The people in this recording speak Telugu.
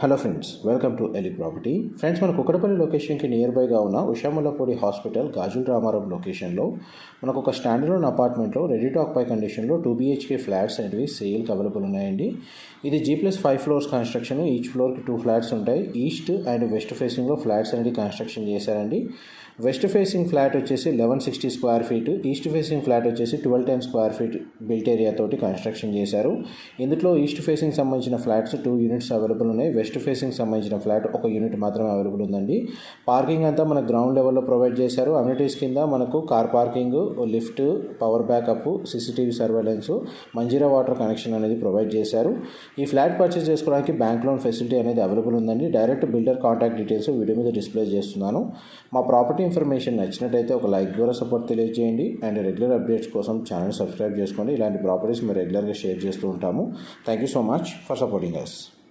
Hello friends, welcome to Eli property. Friends, మన కుక్కడపల్లి లొకేషన్కి నియర్ బైగా ఉన్న ఉషాముల్లపూడి హాస్పిటల్ గాజుల రామారం లొకేషన్లో మనకు ఒక స్టాండర్డ్ అపార్ట్మెంట్లో రెడీ టు ఆక్యుపై కండిషన్లో 2 BHK ఫ్లాట్స్ అనేవి సేల్కి అవైలబుల్ ఉన్నాయండి. ఇది G+5 ఫ్లోర్స్ కన్స్ట్రక్షన్. ఈచ్ ఫ్లోర్కి 2 ఫ్లాట్స్ ఉంటాయి. ఈస్ట్ అండ్ వెస్ట్ ఫేసింగ్లో ఫ్లాట్స్ అనేది కన్స్ట్రక్షన్ చేశారండి. వెస్ట్ ఫేసింగ్ ఫ్లాట్ వచ్చేసి 1160 square feet, east facing flat వచ్చేసి 1210 స్క్వేర్ ఫీట్ బిల్ట్ ఏరియా తోటి కన్స్ట్రక్షన్ చేశారు. ఇందులో ఈస్ట్ ఫేసింగ్ సంబంధించిన ఫ్లాట్స్ 2 యూనిట్స్ అవైలబుల్ ఉన్నాయి. వెస్ట్ ఫేసింగ్ సంబంధించిన ఫ్లాట్ 1 యూనిట్ మాత్రమే అవైలబుల్ ఉందండి. పార్కింగ్ అంతా మన గ్రౌండ్ లెవెల్లో ప్రొవైడ్ చేశారు. అమ్యూనిటీస్ కింద మనకు car parking, lift, power backup, CCTV surveillance, Manjeera water connection అనేది ప్రొవైడ్ చేశారు. ఈ ఫ్లాట్ పర్చేస్ చేసుకోవడానికి బ్యాంక్ లోన్ ఫెసిలిటీ అనేది అవైలబుల్ ఉందండి. Direct builder contact details video మీద డిస్ప్లే చేస్తున్నాను. మా ప్రాపర్టీ ఇన్ఫర్మేషన్ నచ్చినట్టయితే ఒక లైక్ ద్వారా సపోర్ట్ తెలియజేయండి. అండ్ రెగ్యులర్ అప్డేట్స్ కోసం ఛానల్ సబ్స్క్రైబ్ చేసుకోండి. ఇలాంటి ప్రాపర్టీస్ మేము రెగ్యులర్గా షేర్ చేస్తూ ఉంటాము. Thank you so much for supporting us.